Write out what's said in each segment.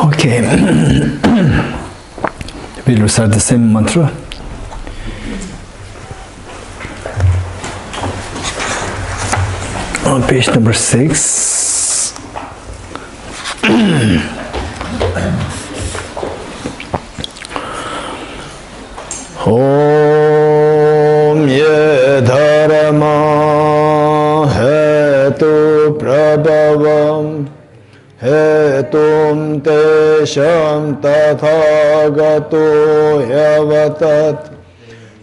Okay, we'll recite the same mantra. On page number 6. Om ye dharma hetu prabhavam hetum tesham tathagato yavatat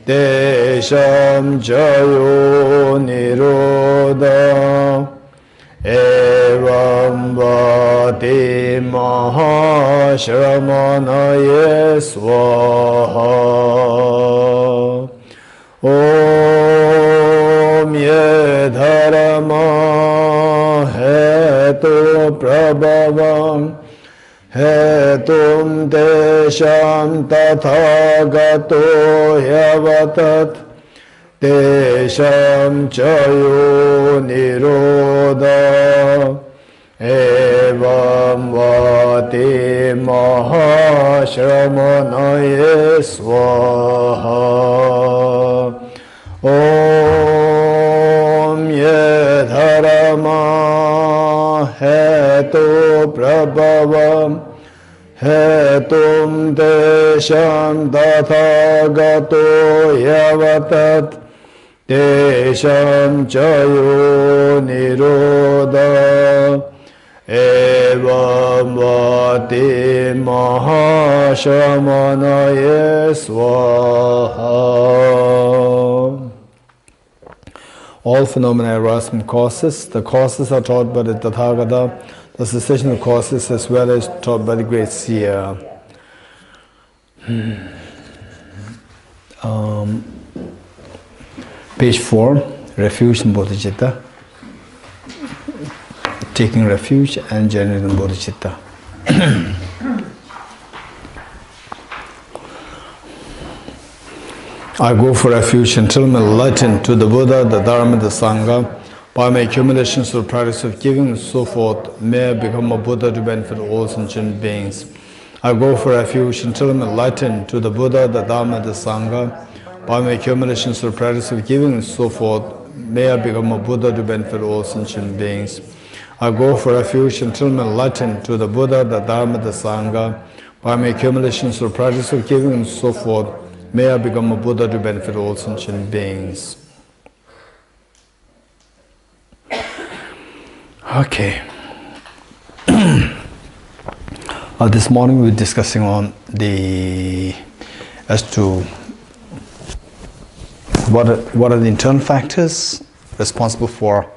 tesham jayo nirodha evam vati mahashramanaye swaha. Om ye dharma hetu prabhavam hetum tesham tathagato yavatat tesham chayo nirodha evam vati mahashramanaye swaha. Om ye dharma hetu prabhavam hetum tesham tathagato yavatat tesham chayo nirodha evam vati mahashramanaye swaha. All phenomena arise from causes. The causes are taught by the Tathagata. The cessation of causes as well as taught by the great seer. Page 4, refuge in Bodhicitta. Taking refuge and generating Bodhicitta. I go for refuge until I'm enlightened to the Buddha, the Dharma, the Sangha. By my accumulations or practice of giving and so forth, may I become a Buddha to benefit all sentient beings. I go for refuge until I'm enlightened to the Buddha, the Dharma, the Sangha. By my accumulations or practice of giving and so forth, may I become a Buddha to benefit all sentient beings. I go for refuge until I'm enlightened to the Buddha, the Dharma, the Sangha. By my accumulations or practice of giving and so forth, may I become a Buddha to benefit all sentient beings. Okay. This morning we were discussing on as to what are the internal factors responsible for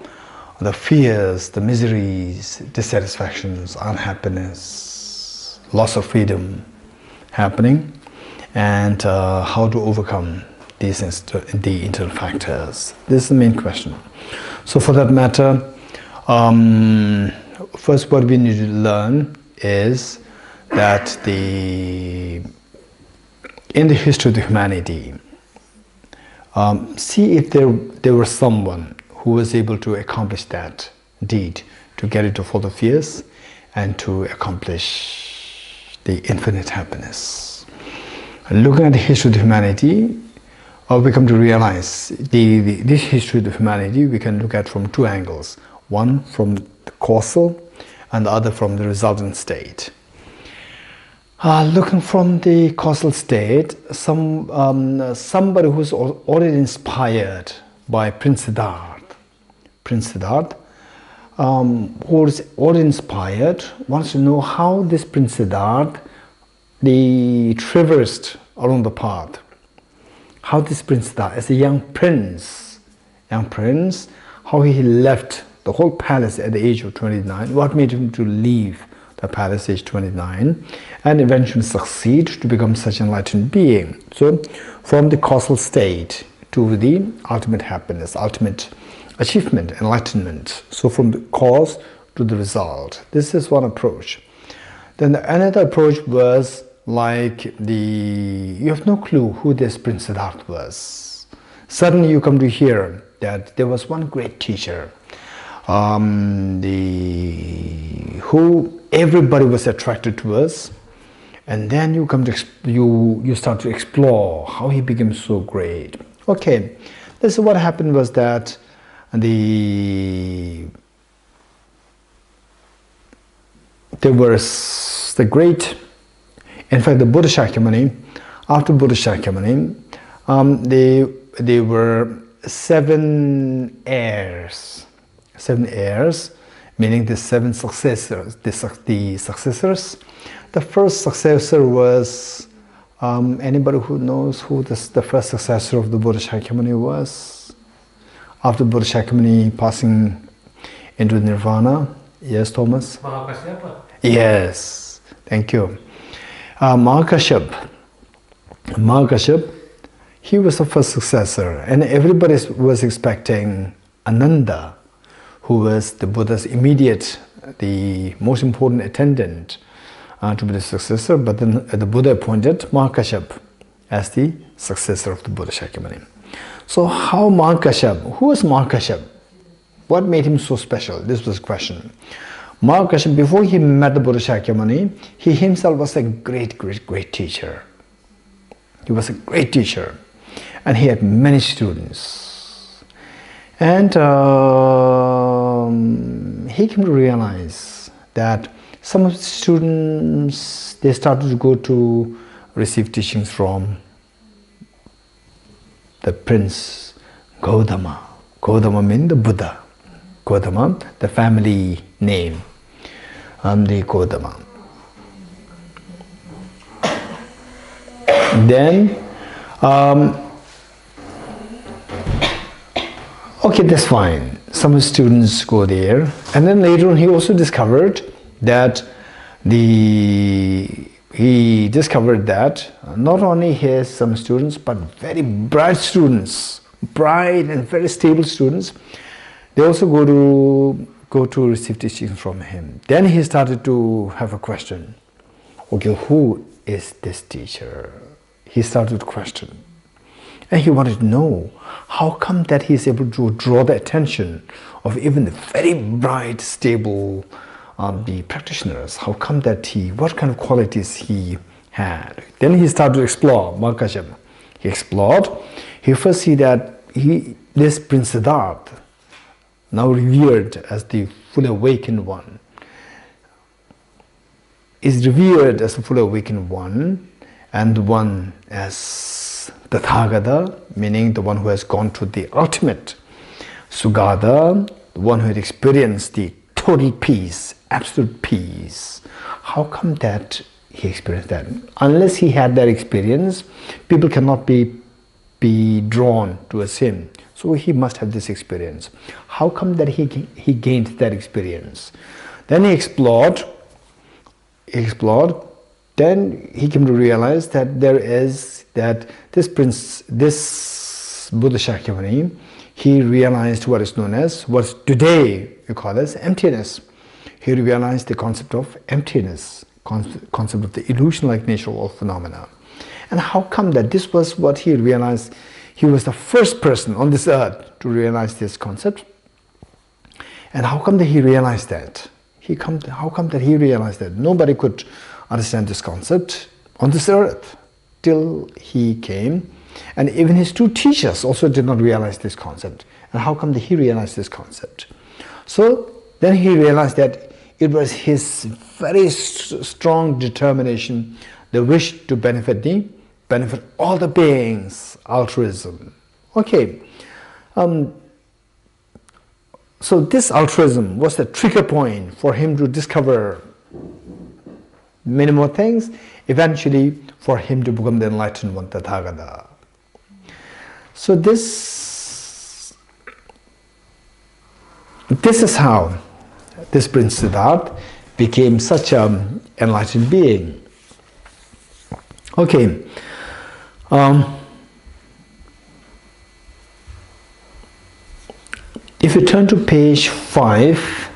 the fears, the miseries, dissatisfactions, unhappiness, loss of freedom happening, and how to overcome the internal factors. This is the main question. So for that matter, first what we need to learn is that in the history of the humanity, see if there was someone who was able to accomplish that deed, to get rid of all the fears and to accomplish the infinite happiness. Looking at the history of humanity, we come to realize this history of humanity we can look at from two angles. One from the causal and the other from the resultant state. Looking from the causal state, somebody who's already inspired by Prince Siddhartha. Prince Siddhartha, who is already inspired, wants to know how this Prince Siddhartha traversed along the path. How this Prince Siddhartha, as a young prince, how he left the whole palace at the age of 29, what made him to leave the palace age 29 and eventually succeed to become such an enlightened being. So from the causal state to the ultimate happiness, ultimate achievement, enlightenment. So from the cause to the result. This is one approach. Then another approach was like you have no clue who this Prince Siddhartha was. Suddenly you come to hear that there was one great teacher who everybody was attracted towards, and then you come to you start to explore how he became so great. Okay, this is what happened was that there was the great, in fact, the Buddha Shakyamuni. After Buddha Shakyamuni, there were 7 heirs. 7 heirs, meaning the 7 successors. The successors. The first successor was, anybody who knows who the first successor of the Buddha Shakyamuni was? After Buddha Shakyamuni passing into Nirvana? Yes, Thomas? Mahakashyapa. Yes, thank you. Mahakashyap, he was the first successor, and everybody was expecting Ananda, who was the Buddha's immediate, the most important attendant, to be the successor. But then the Buddha appointed Mahakashyap as the successor of the Buddha Shakyamuni. So how Mahakashyap? Who was Mahakashyap? What made him so special? This was the question. Mahakashyap, before he met the Buddha Shakyamuni, he himself was a great teacher. He was a great teacher, and he had many students. And he came to realize that some of the students, they started to go to receive teachings from the Prince Gautama. Gautama means the Buddha. Gautama, the family name, the Gautama. Then, okay, that's fine. Some students go there, and then later on he also discovered that not only he has some students, but very bright students, bright and very stable students. They also go to receive teaching from him. Then he started to have a question. Okay, who is this teacher? He started to question. And he wanted to know, how come that he is able to draw the attention of even the very bright, stable the practitioners? How come that what kind of qualities he had? Then he started to explore Mahakashyap. He explored. He first see that this Prince Siddhartha, now revered as the fully awakened one, is revered as the fully awakened one, and the one as Tathagata, meaning the one who has gone to the ultimate. Sugata, the one who had experienced the total peace, absolute peace. How come that he experienced that? Unless he had that experience, people cannot be drawn towards him. So he must have this experience. How come that he gained that experience? Then he explored. Then he came to realize that this Buddha Shakyamuni, he realized what is known as, what today we call as emptiness. He realized the concept of emptiness, concept of the illusion-like nature of all phenomena. And how come that this was what he realized? He was the first person on this earth to realize this concept. And how come that he realized that? How come that he realized that? Nobody could understand this concept on this earth till he came. And even his 2 teachers also did not realize this concept. And how come that he realized this concept? So then he realized that it was his very strong determination, the wish to benefit all the beings, altruism. Okay. So this altruism was the trigger point for him to discover many more things, eventually for him to become the enlightened one, Tathagata. So this is how this Prince Siddhartha became such an enlightened being. Okay. If you turn to page 5,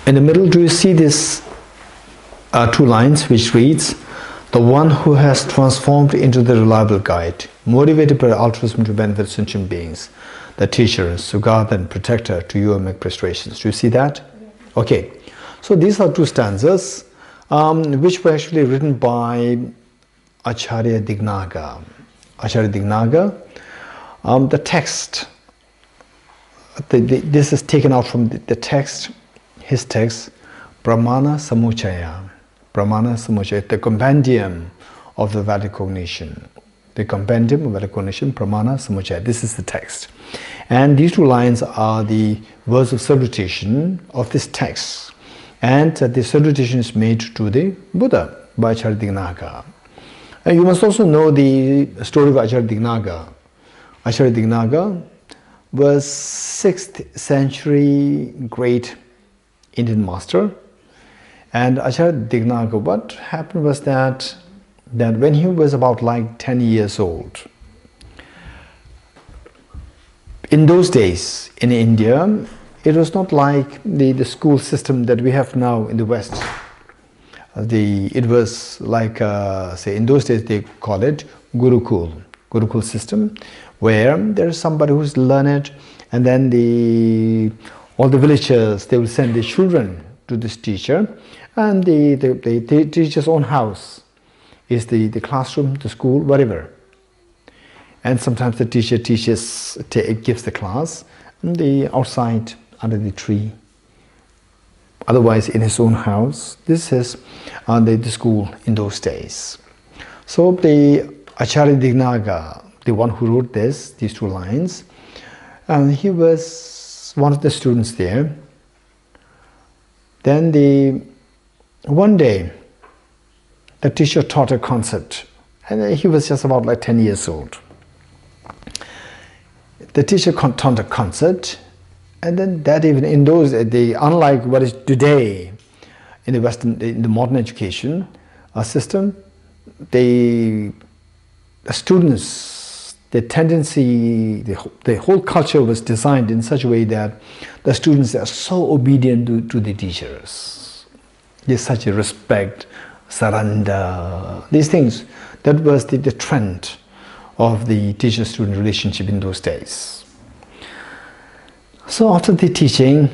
in the middle, do you see this 2 lines which reads, the one who has transformed into the reliable guide, motivated by altruism to benefit sentient beings, the teacher, Sugata and protector, to you I make prostrations. Do you see that? Okay. So these are two stanzas which were actually written by Acharya Dignaga. Acharya Dignaga. The text, this is taken out from the text, his text, Brahmana Samuchaya. Brahmana Samuchaya, the compendium of the Vedic cognition. The compendium of Vedic cognition, Brahmana Samuchaya. This is the text. And these two lines are the words of salutation of this text. And the salutation is made to the Buddha by Acharya Dignaga. And you must also know the story of Acharya Dignaga. Acharya Dignaga was 6th century great Indian master. And Acharya Dignaga, what happened was that when he was about like 10 years old, in those days in India, it was not like the school system that we have now in the West. It was like, say, in those days they call it Gurukul system, where there is somebody who's learned, and then all the villagers, they will send their children to this teacher, and the teacher's own house is the classroom, the school, whatever. And sometimes the teacher gives the class outside under the tree. Otherwise, in his own house. This is the school in those days. So the Acharya Dignaga, the one who wrote these two lines, he was one of the students there. Then one day, the teacher taught a concept, and he was just about like 10 years old. The teacher taught a concept, and then that evening, in those days, unlike what is today in the modern education system, the students, the tendency, the whole culture was designed in such a way that the students are so obedient to the teachers. There's such a respect, surrender, these things. That was the trend of the teacher-student relationship in those days. So after the teaching,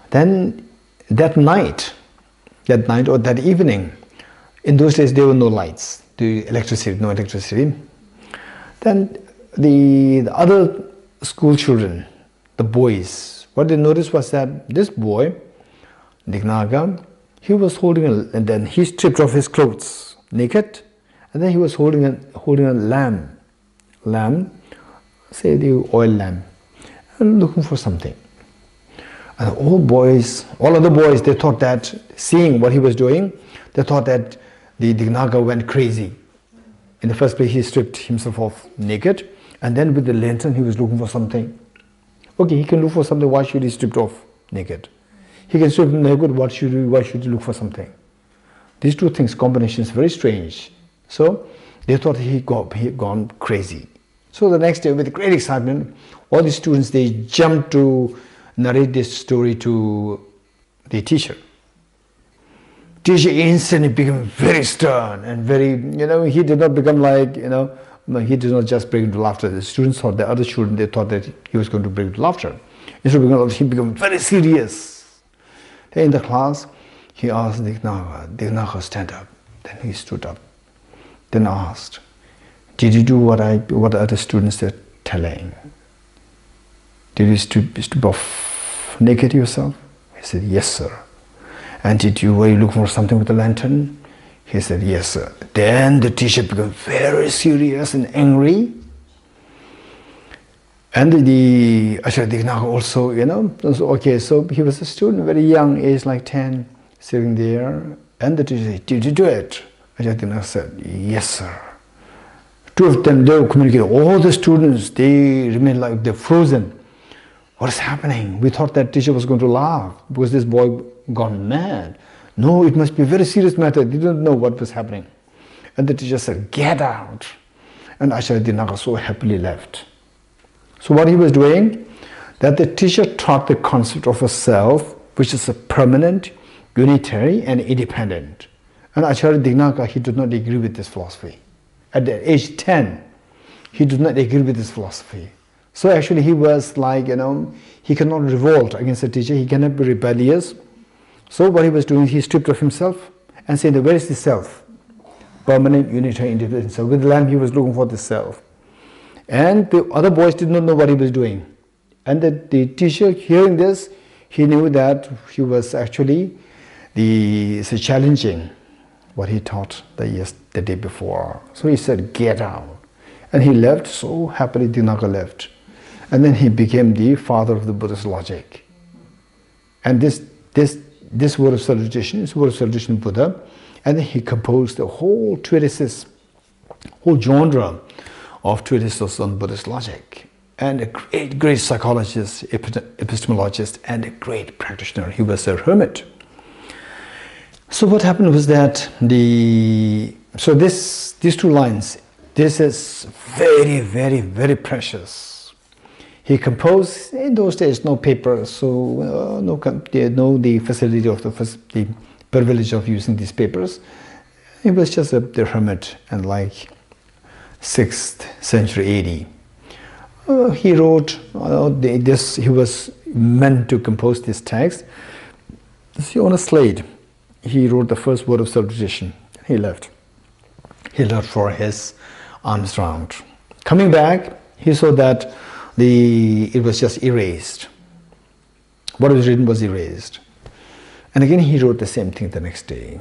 then that night or that evening, in those days there were no lights, no electricity. Then the other school children, the boys, what they noticed was that this boy, Dignaga, he was holding and then he stripped off his clothes, naked, and then he was holding a lamb, say the oil lamp, and looking for something. And all other boys, they thought that, seeing what he was doing, they thought that the Dignaga went crazy. In the first place, he stripped himself off naked, and then with the lantern, he was looking for something. Okay, he can look for something, why should he strip off naked? He can strip naked, why should he look for something? These two things, combination is very strange. So, they thought he had gone crazy. So the next day, with great excitement, all the students, they jumped to narrate this story to the teacher. Teacher instantly became very stern and very, he did not become like, he did not just break into laughter. The students thought, the other children, they thought that he was going to break into laughter. Instead of laughter, he became very serious. Then in the class, he asked Dignaga, stand up. Then he stood up. Then asked, did you do what other students are telling? Did you strip off naked yourself? He said, yes, sir. And were you looking for something with the lantern? He said, yes, sir. Then the teacher became very serious and angry. And the Acharya Dignaga also, okay, so he was a student, very young, age like 10, sitting there. And the teacher said, did you do it? Acharya Dignaga said, yes, sir. Two of them, they communicated. All the students, they remained like they're frozen. What is happening? We thought that teacher was going to laugh because this boy gone mad. No, it must be a very serious matter. They didn't know what was happening. And the teacher said, get out. And Acharya Dignaga so happily left. So what he was doing, that the teacher taught the concept of a self, which is a permanent, unitary, and independent. And Acharya Dignaga, he did not agree with this philosophy. At the age 10, he did not agree with this philosophy. So actually he was like, he cannot revolt against the teacher, he cannot be rebellious. So what he was doing, he stripped of himself and said, where is the self? Permanent, unitary, independent self. With the lamp, he was looking for the self. And the other boys did not know what he was doing. And the teacher, hearing this, he knew that he was actually challenging what he taught the day before. So he said, get out. And he left, so happily Dignaga left. And then he became the father of the Buddhist logic. And this word of salutation is word of salutation of Buddha. And then he composed a whole treatises, whole genre of treatises on Buddhist logic. And a great psychologist, epistemologist, and a great practitioner. He was a hermit. So what happened was that these two lines, this is very, very, very precious. He composed, in those days, no paper, so no the facility of the privilege of using these papers. He was just the hermit, and like 6th century AD. He wrote this. He was meant to compose this text. See, on a slate, he wrote the first word of salutation. He left. He left for his arms round. Coming back, he saw that it was just erased. What was written was erased. And again he wrote the same thing the next day.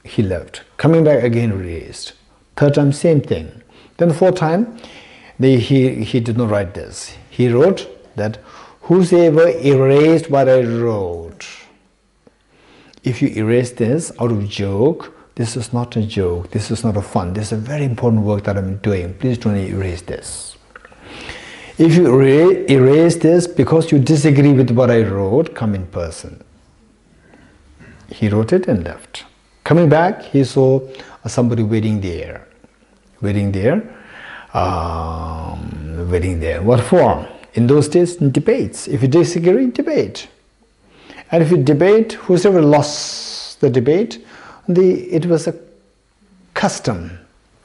He left. Coming back, again erased. Third time, same thing. Then the fourth time, he did not write this. He wrote that, whosoever erased what I wrote. If you erase this out of joke, this is not a joke, this is not a fun, this is a very important work that I'm doing. Please don't erase this. If you erase this because you disagree with what I wrote, come in person. He wrote it and left. Coming back, he saw somebody waiting there. Waiting there. What for? In those days, debates. If you disagree, debate. And if you debate, whoever lost the debate, it was a custom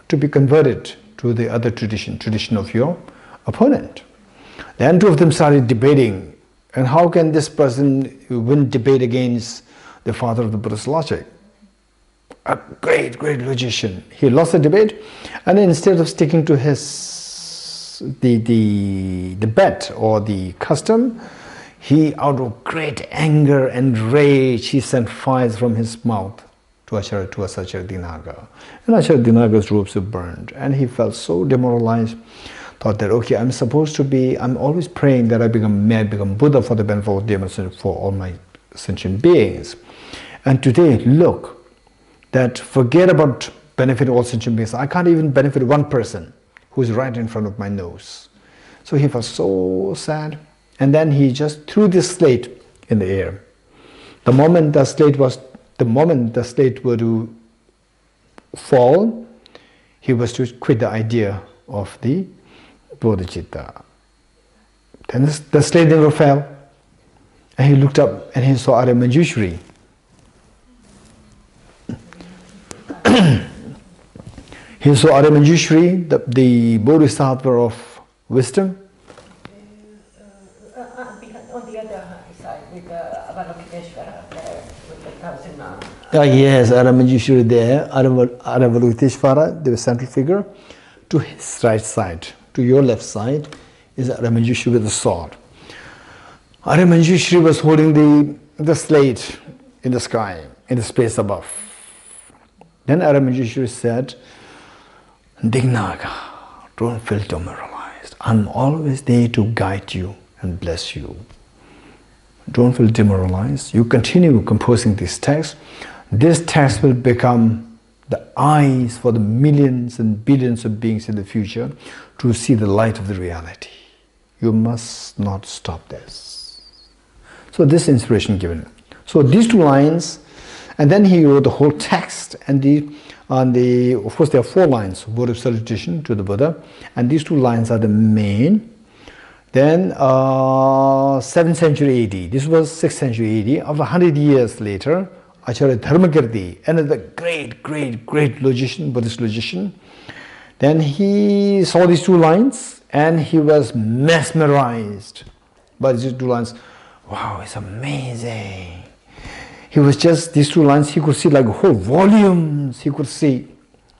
to be converted to the other tradition of your opponent. Then two of them started debating, and how can this person win debate against the father of the Buddhist logic? A great logician. He lost the debate, and then instead of sticking to the bet or the custom, he, out of great anger and rage, he sent fires from his mouth to Acharya Dignaga. And Acharya Dignaga's robes were burned, and he felt so demoralized. Thought that, okay, I'm always praying that may I become Buddha for the benefit of demons for all my sentient beings. And today, look, that forget about benefit all sentient beings. I can't even benefit one person who's right in front of my nose. So he was so sad. And then he just threw this slate in the air. The moment the slate were to fall, he was to quit the idea of the Bodhicitta. Then the slate never fell. And he looked up and he saw Arya Manjushri. He saw Arya Manjushri, the Bodhisattva of wisdom. On the other side, with Avalokiteshvara, with the 1,000 arms. Yes, Arya Manjushri there, Avalokiteshvara, the central figure. To his right side, to your left side, is Arya Manjushri with the sword. Arya Manjushri was holding the slate in the sky, in the space above. Then Arya Manjushri said, Dignaga, don't feel demoralized. I'm always there to guide you and bless you. Don't feel demoralized. You continue composing this text. This text will become the eyes for the millions and billions of beings in the future to see the light of the reality. You must not stop this. So this inspiration given. So these two lines, and then he wrote the whole text, and of course there are 4 lines, word of salutation to the Buddha, and these 2 lines are the main. Then 7th century AD, this was 6th century AD, of 100 years later, Acharya Dharmakirti, another great logician, Buddhist logician. Then he saw these two lines and he was mesmerized by these two lines. Wow, it's amazing. He was just, these two lines, he could see like whole volumes, he could see.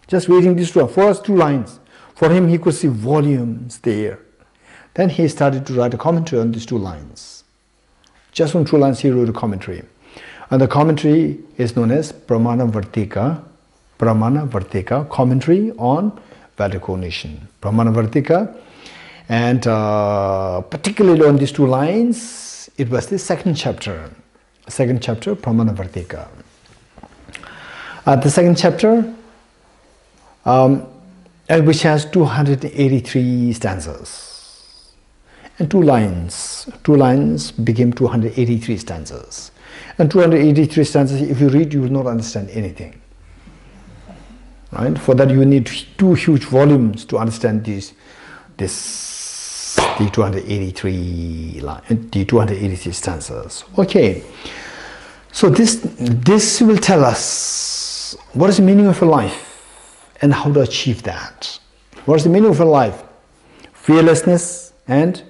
Just reading these two, first two lines, for him he could see volumes there. Then he started to write a commentary on these two lines. Just on two lines he wrote a commentary. And the commentary is known as Pramana Vartika, commentary on Vedic nation. Pramana Vartika. And particularly on these two lines, it was the second chapter, Pramana Vartika. The second chapter, which has 283 stanzas. And two lines became 283 stanzas. And 283 stanzas, if you read, you will not understand anything. Right? For that you need two huge volumes to understand the 283 stanzas. Okay. So this will tell us what is the meaning of a life and how to achieve that. What is the meaning of a life? Fearlessness and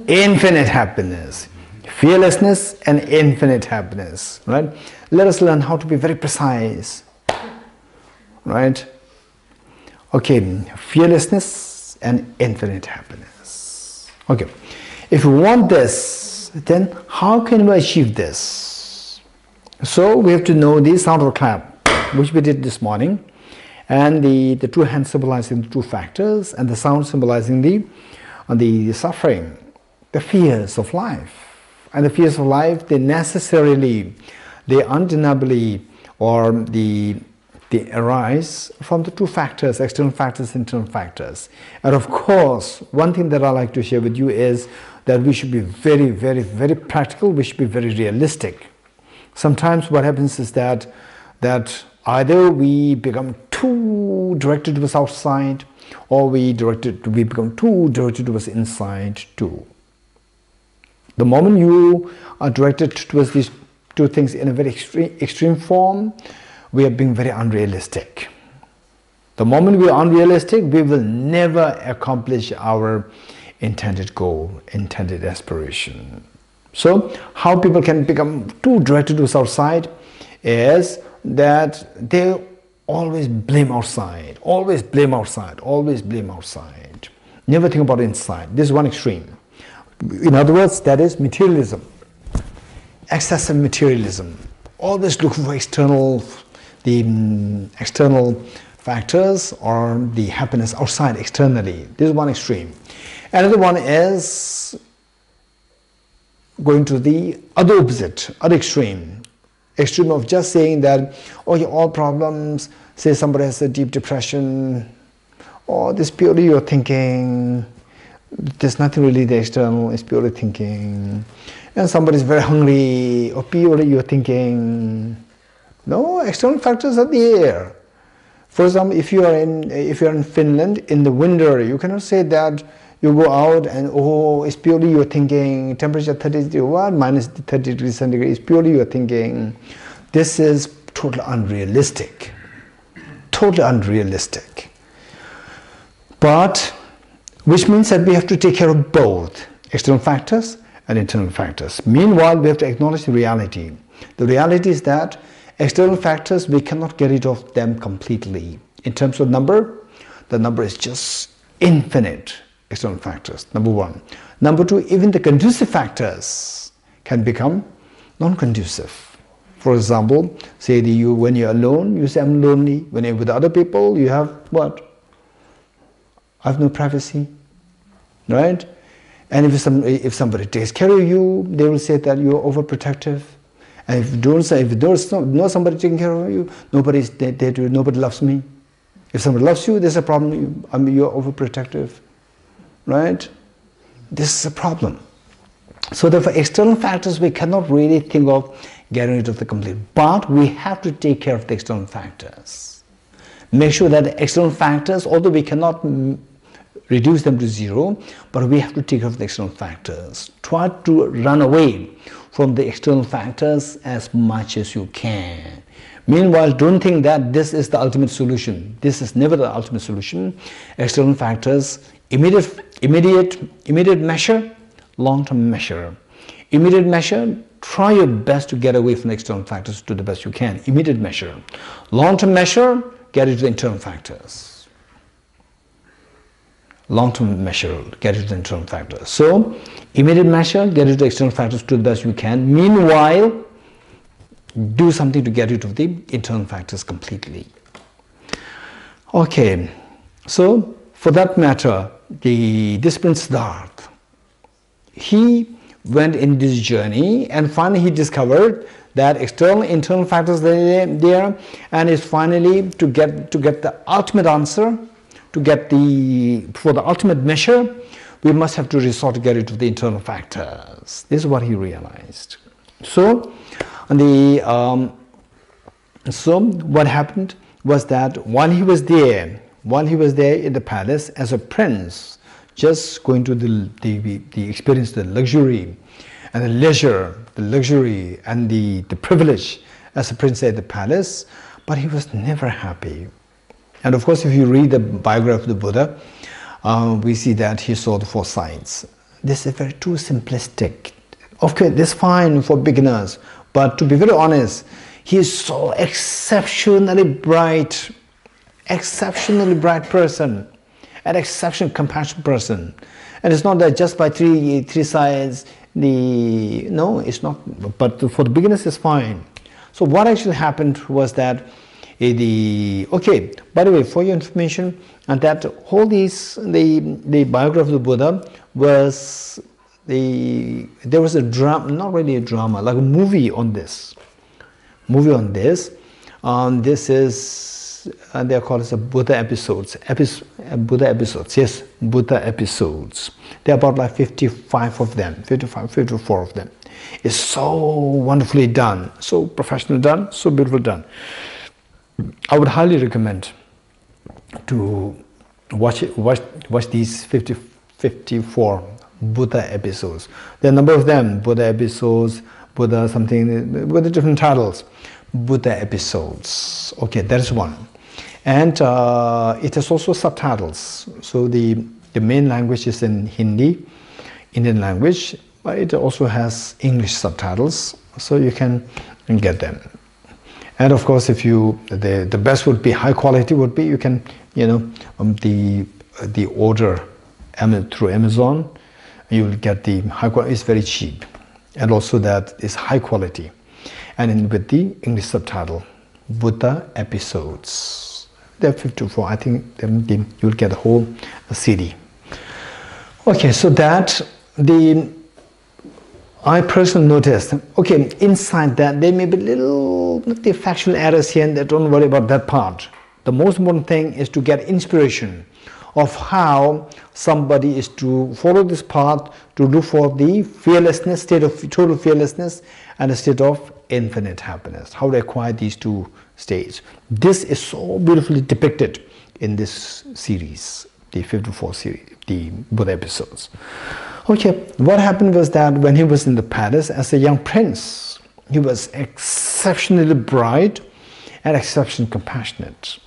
infinite happiness. Fearlessness and infinite happiness. Right? Let us learn how to be very precise. Right? Okay, fearlessness and infinite happiness. Okay, if we want this, then how can we achieve this? So we have to know the sound of a clap, which we did this morning, and the two hands symbolizing the two factors, and the sound symbolizing the suffering, the fears of life. And the fears of life, they undeniably, or they arise from the two factors, external factors, internal factors. And of course, one thing that I like to share with you is that we should be very practical, we should be very realistic. Sometimes what happens is that either we become too directed towards outside, or we become too directed towards inside too. The moment you are directed towards these two things in a very extreme form, we are being very unrealistic. The moment we are unrealistic, we will never accomplish our intended goal, intended aspiration. So, how people can become too directed towards outside is that they always blame outside, always blame outside, always blame outside. Never think about inside. This is one extreme. In other words, that is materialism. Excessive materialism. Always looking for external factors or the happiness outside externally. This is one extreme. Another one is going to the other opposite, other extreme of just saying that, oh, all problems, say somebody has a deep depression, or this purely your thinking, there's nothing really the external, it's purely thinking. And somebody is very hungry, or purely your thinking. No, external factors are there. For example, if you are in Finland in the winter, you cannot say that you go out and it's purely your thinking. Temperature 30 what? Minus 30 degrees centigrade is purely your thinking. This is totally unrealistic. Totally unrealistic. But which means that we have to take care of both external factors and internal factors. Meanwhile, we have to acknowledge the reality. The reality is that external factors, we cannot get rid of them completely. In terms of number, the number is just infinite, external factors, number one. Number two, even the conducive factors can become non-conducive. For example, say when you're alone, you say, I'm lonely. When you're with other people, you have what? I have no privacy, right? And if somebody takes care of you, they will say that you're overprotective. And if you don't know somebody taking care of you, nobody loves me. If somebody loves you, there's a problem. You're overprotective, right? This is a problem. So therefore, external factors we cannot really think of getting rid of the complete, but we have to take care of the external factors. Make sure that the external factors, although we cannot reduce them to zero, but we have to take care of the external factors. Try to run away from the external factors as much as you can. Meanwhile, don't think that this is the ultimate solution. This is never the ultimate solution. External factors, immediate measure, long-term measure. Immediate measure, try your best to get away from the external factors to the best you can. Immediate measure. Long-term measure, get into the internal factors. Long-term measure, get into the internal factors. So, immediate measure, get into the external factors to the best you can. Meanwhile, do something to get rid of the internal factors completely. Okay, so for that matter, this Prince Siddhartha, he went in this journey and finally he discovered that external internal factors are there, and is finally to get the ultimate answer, for the ultimate measure, we must have to resort to get rid of the internal factors. This is what he realized. So what happened was that while he was there in the palace as a prince, just going to the experience, the luxury and the leisure, the luxury and the privilege as a prince at the palace, but he was never happy. And of course, if you read the biography of the Buddha, we see that he saw the four sides. This is very too simplistic. Okay, this is fine for beginners, but to be very honest, he is so exceptionally bright person, an exceptionally compassionate person. And it's not that just by three sides, no, it's not, but for the beginners it's fine. So what actually happened was that okay, by the way, for your information, and that all these, the biography of the Buddha was, there was a drama, not really a drama, like a movie on this. This is, they are called as Buddha episodes. Buddha episodes, yes, Buddha episodes. There are about like 55 of them, 54 of them. It's so wonderfully done, so professionally done, so beautiful done. I would highly recommend to watch these 54 Buddha episodes. There are a number of them, Buddha episodes, Buddha something, with the different titles. Buddha episodes. Okay, that is one. And it has also subtitles. So the main language is in Hindi, Indian language, but it also has English subtitles, so you can get them. And of course, if you, the best would be, high quality would be, you can, the order through Amazon, you will get the high quality. It's very cheap, and also that is high quality, and with the English subtitle, Buddha episodes. There are 54. I think you will get the whole CD. Okay, so that I personally noticed, okay, inside that there may be little factual errors here and there. Don't worry about that part. The most important thing is to get inspiration of how somebody is to follow this path to look for the fearlessness, state of total fearlessness, and a state of infinite happiness. How to acquire these two states. This is so beautifully depicted in this series, the 54 series, the Buddha episodes. Okay, what happened was that when he was in the palace as a young prince, he was exceptionally bright and exceptionally compassionate.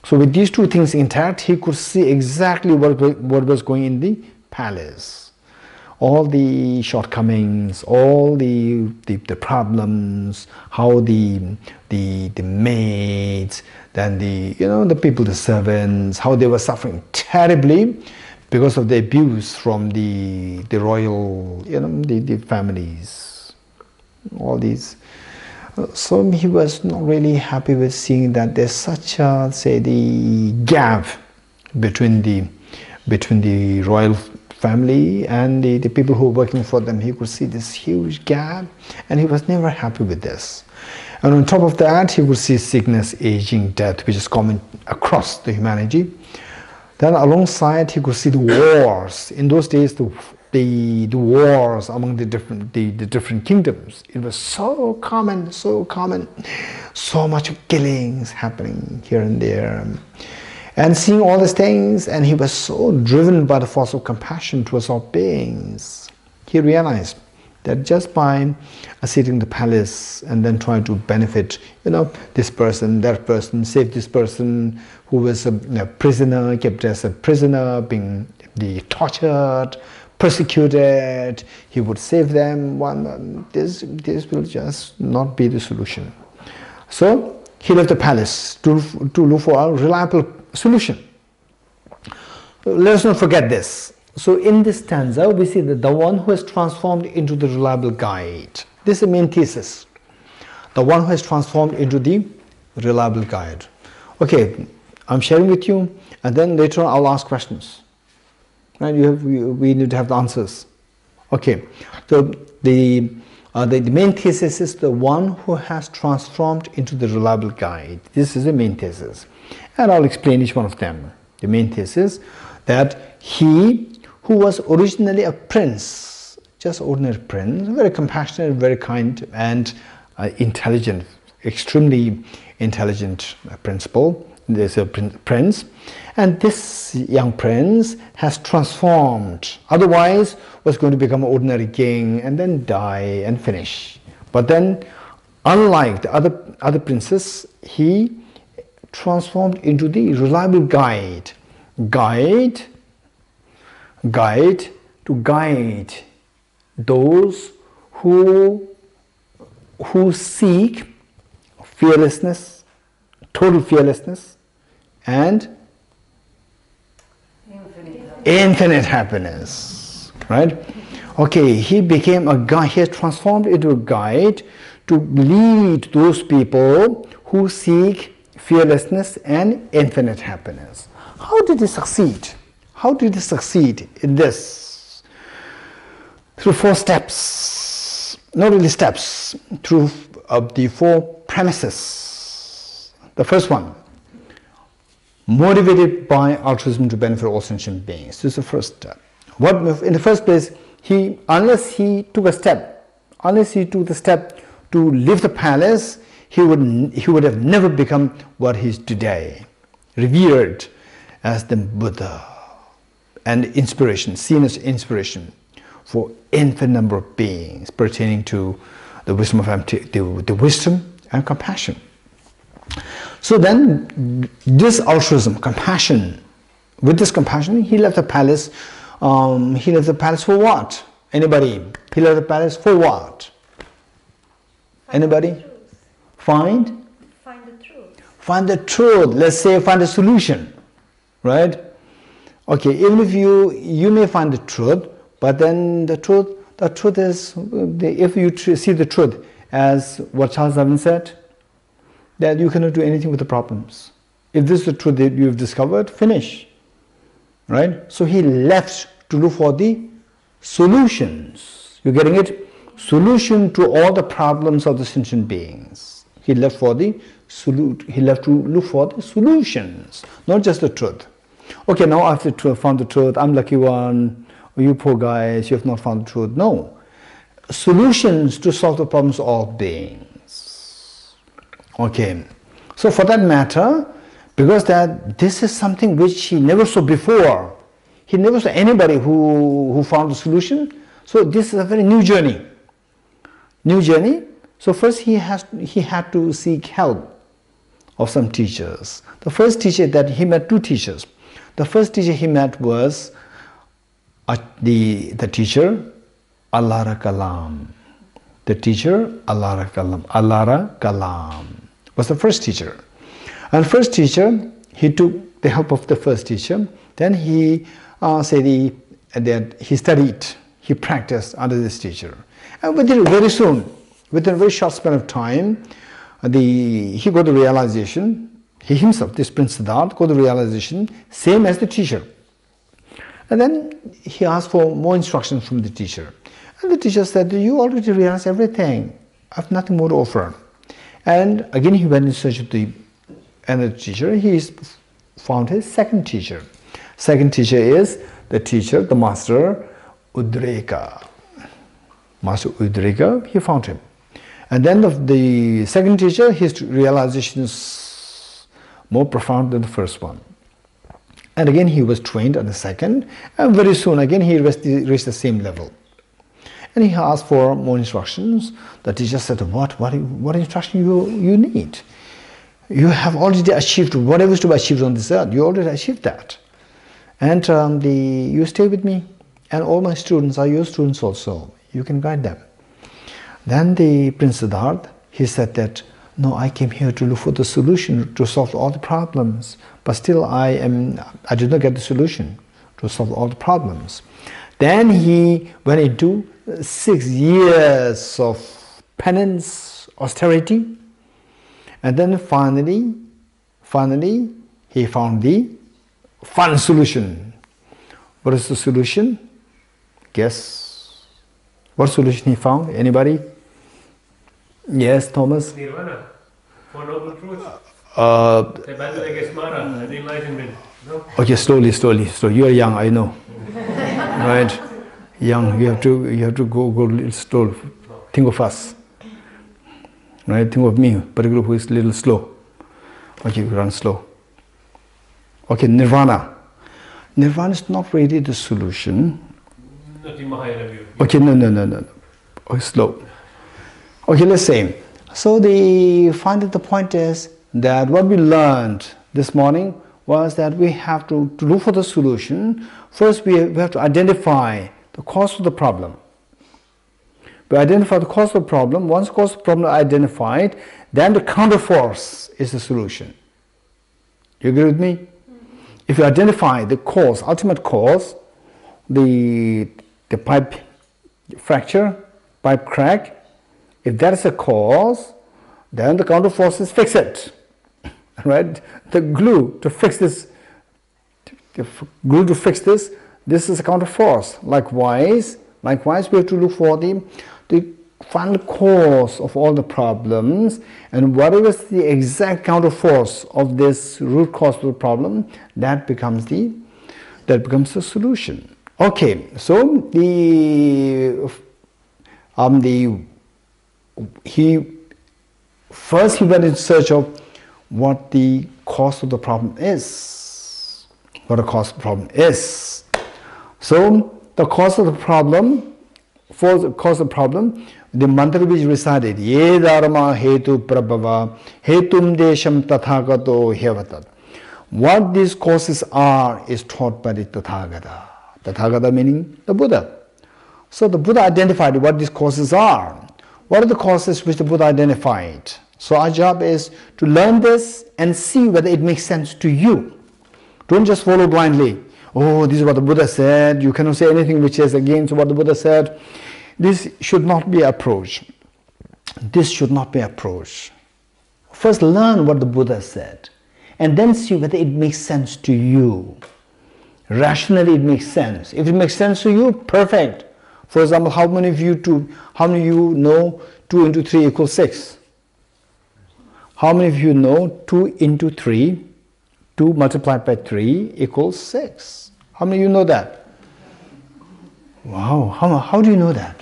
So with these two things intact, he could see exactly what was going in the palace. All the shortcomings, all the problems, how the maids, then the people, the servants, how they were suffering terribly because of the abuse from the royal, the families, all these. So he was not really happy with seeing that there's such a, say, the gap between the royal family and the people who were working for them. He could see this huge gap, and he was never happy with this. And on top of that, he would see sickness, aging, death, which is common across the humanity. Then alongside, he could see the wars. In those days, the wars among the different kingdoms. It was so common, so much of killings happening here and there. And seeing all these things, and he was so driven by the force of compassion towards all beings, he realized that just by sitting in the palace and then trying to benefit, this person, that person, save this person who was a prisoner, kept as a prisoner, being tortured, persecuted, he would save them. This will just not be the solution. So he left the palace to look for a reliable solution. Let us not forget this. So in this stanza, we see that the one who has transformed into the reliable guide. This is the main thesis. The one who has transformed into the reliable guide. Okay, I'm sharing with you, and then later on I'll ask questions. Right? We need to have the answers. Okay, so the main thesis is the one who has transformed into the reliable guide. This is the main thesis. And I'll explain each one of them. The main thesis that he who was originally a prince, just ordinary prince, very compassionate, very kind and intelligent, extremely intelligent principal. There's a prince, and this young prince has transformed. Otherwise was going to become an ordinary king and then die and finish. But then, unlike the other princes, he transformed into the reliable guide to guide those who seek fearlessness, total fearlessness, and infinite happiness. Right? Okay, he became a guide. He has transformed into a guide to lead those people who seek fearlessness and infinite happiness. How did he succeed? How did he succeed in this? Through 4 steps, not really steps, through the 4 premises. The first one, motivated by altruism to benefit all sentient beings. This is the first step. In the first place, unless he took the step to leave the palace, he would have never become what he is today, revered as the Buddha and inspiration, seen as inspiration for infinite number of beings pertaining to the wisdom the wisdom and compassion. So then, this altruism, compassion, with this compassion, he left the palace. He left the palace for what? Anybody? He left the palace for what? Anybody? Find the truth. Find the truth. Let's say find a solution, right? Okay, even if you may find the truth, but then the truth is, if you see the truth as what Charles Darwin said, that you cannot do anything with the problems. If this is the truth that you have discovered, finish. Right? So he left to look for the solutions. You're getting it? Solution to all the problems of the sentient beings. He left to look for the solutions, not just the truth. Okay, now I've found the truth, I'm lucky one, you poor guys, you have not found the truth. No. Solutions to solve the problems of all beings. Okay. So for that matter, because this is something which he never saw before. He never saw anybody who found the solution. So this is a very new journey. New journey. So first he had to seek help of some teachers. The first teacher that he met, 2 teachers. The first teacher he met was the teacher Allara Kalam. The teacher Allara Kalam was the first teacher. And first teacher, he took the help of the first teacher. Then he that he studied, he practiced under this teacher. And within very soon, within a very short span of time, he got the realization. He himself, this Prince Siddhartha, got the realization, same as the teacher. And then he asked for more instructions from the teacher. And the teacher said, you already realized everything. I have nothing more to offer. And again he went in search of another teacher. He found his second teacher. Second teacher is the teacher, the master Udreka. Master Udreka, he found him. And then the second teacher, his realization is more profound than the first one. And again he was trained on the second, and very soon again he reached the same level. And he asked for more instructions. The teacher said, what instruction you need? You have already achieved whatever is to be achieved on this earth. You already achieved that. And you stay with me. And all my students are your students also. You can guide them. Then the Prince Siddhartha, he said that, no, I came here to look for the solution to solve all the problems. But still I did not get the solution to solve all the problems. Then he went into 6 years of penance, austerity, and then finally he found the fun solution. What is the solution? Guess. What solution he found? Anybody? Yes, Thomas? Nirvana. Four Noble Truths. The enlightenment. No? Okay, slowly. You are young, I know. Right? Young, you have to go a little slow. Think of us. Right? Think of me, particularly who is a little slow. Okay, run slow. Okay, Nirvana. Nirvana is not really the solution. Not in Mahayana view. Okay, no. Okay, slow. Okay, let's say. So the point is that what we learned this morning was that we have to look for the solution. First, we have to identify the cause of the problem. We identify the cause of the problem. Once the cause of the problem is identified, then the counterforce is the solution. You agree with me? If you identify the cause, ultimate cause, the pipe fracture, pipe crack, if that is a cause, then the counterforce is fix it. Right? The glue to fix this, this is a counterforce. Likewise, we have to look for the final cause of all the problems, and whatever is the exact counterforce of this root cause of the problem, that becomes the solution. Okay, so he went in search of what the cause of the problem is. What the cause of the problem is. So the cause of the problem, the mantra which recited, Ye dharma hetu prabhava hetum desham tathagato hyevatat. What these causes are is taught by the Tathagata. Tathagata meaning the Buddha. So the Buddha identified what these causes are. What are the causes which the Buddha identified? So our job is to learn this and see whether it makes sense to you. Don't just follow blindly. Oh, this is what the Buddha said. You cannot say anything which is against what the Buddha said. This should not be approach. This should not be approach. First learn what the Buddha said, and then see whether it makes sense to you. Rationally it makes sense. If it makes sense to you, perfect. For example, how many of you know 2 into 3 equals 6? How many of you know 2 into 3, 2 multiplied by 3 equals 6? How many of you know that? Wow, how do you know that?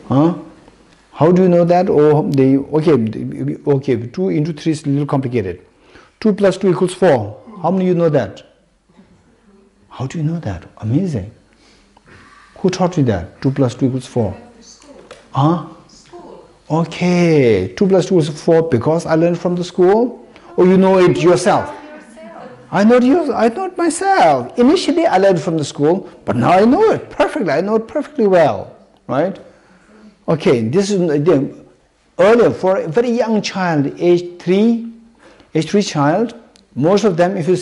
Huh? How do you know that? Okay, 2 into 3 is a little complicated. 2 plus 2 equals 4. How many of you know that? How do you know that? Amazing. Who taught you that? 2 plus 2 equals 4. Huh? School. Okay, 2 plus 2 is 4 because I learned from the school? Or you know it yourself? I know it myself. Initially I learned from the school, but now I know it perfectly. I know it perfectly well. Right? Okay, this is earlier for a very young child, age 3 child, most of them, if you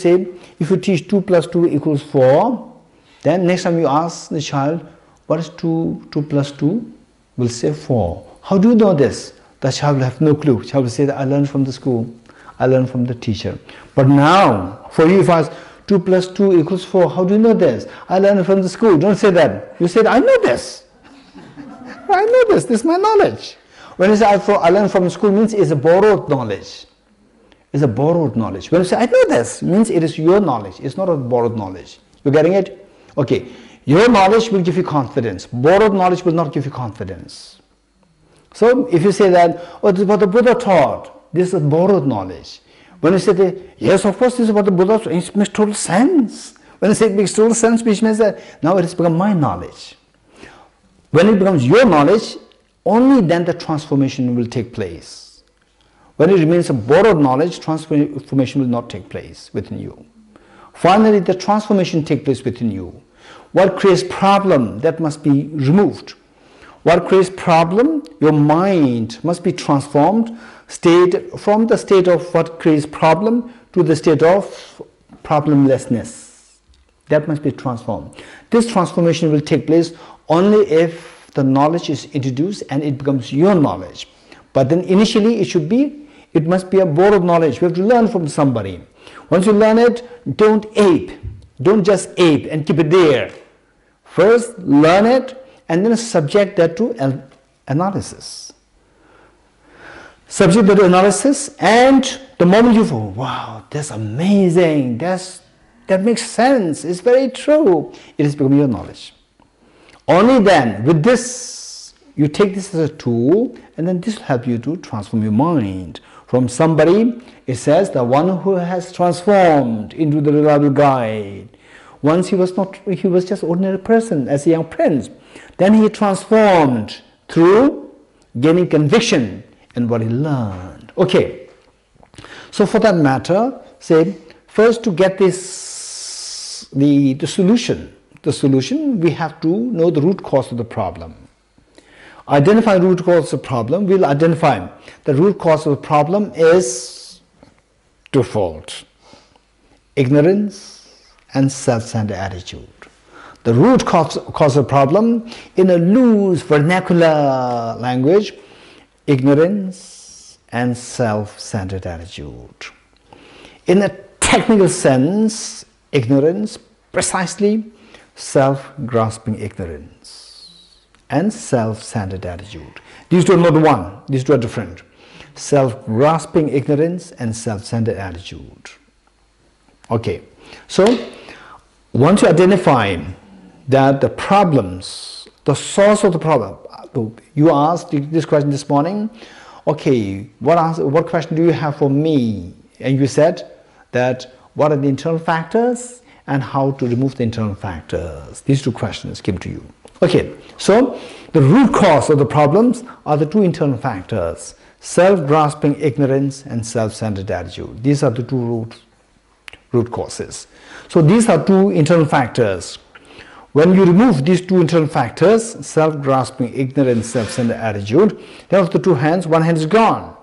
teach 2 plus 2 equals 4, then next time you ask the child, what is 2 plus 2? Will say 4. How do you know this? The child will have no clue. The child will say that I learned from the school. I learned from the teacher. But now, for you, if I ask 2 plus 2 equals 4, how do you know this? I learned from the school. Don't say that. You say, I know this. I know this. This is my knowledge. When you say I learned from the school, means it's a borrowed knowledge. It's a borrowed knowledge. When you say I know this, means it is your knowledge. It's not a borrowed knowledge. You getting it? Okay. Your knowledge will give you confidence. Borrowed knowledge will not give you confidence. So if you say that, oh, this is what the Buddha taught, this is borrowed knowledge. When you say, yes, of course, this is what the Buddha, it makes total sense. When I say it makes total sense, which means that now it has become my knowledge. When it becomes your knowledge, only then the transformation will take place. When it remains a borrowed knowledge, transformation will not take place within you. Finally, the transformation takes place within you. What creates problem, that must be removed. What creates problem? Your mind must be transformed from the state of what creates problem to the state of problemlessness. That must be transformed. This transformation will take place only if the knowledge is introduced and it becomes your knowledge. But then initially it must be a borrowed knowledge. You have to learn from somebody. Once you learn it, don't ape. Don't just ape and keep it there. First, learn it and then subject that to analysis. Subject that to analysis, and the moment you go, wow, that's amazing, that makes sense, it's very true, it has become your knowledge. Only then, with this, you take this as a tool, and then this will help you to transform your mind. From somebody, it says, the one who has transformed into the reliable guide. Once he was just ordinary person as a young prince. Then he transformed through gaining conviction in what he learned. Okay, so for that matter, say, first to get this, the solution, we have to know the root cause of the problem. Identify the root cause of the problem, we'll identify the root cause of the problem is twofold: ignorance and self-centered attitude. The root cause of the problem, in a loose vernacular language, ignorance and self-centered attitude. In a technical sense, ignorance, precisely self-grasping ignorance and self-centered attitude. These two are not one, these two are different. Self-grasping ignorance and self-centered attitude. Okay, so once you identify that the problems, the source of the problem, you asked this question this morning, okay, what question do you have for me? And you said that what are the internal factors and how to remove the internal factors. These two questions came to you. Okay, so the root cause of the problems are the two internal factors: self-grasping ignorance and self-centered attitude. These are the two root causes. So these are two internal factors. When you remove these two internal factors, self-grasping ignorance, self-centered attitude, then of the two hands, one hand is gone.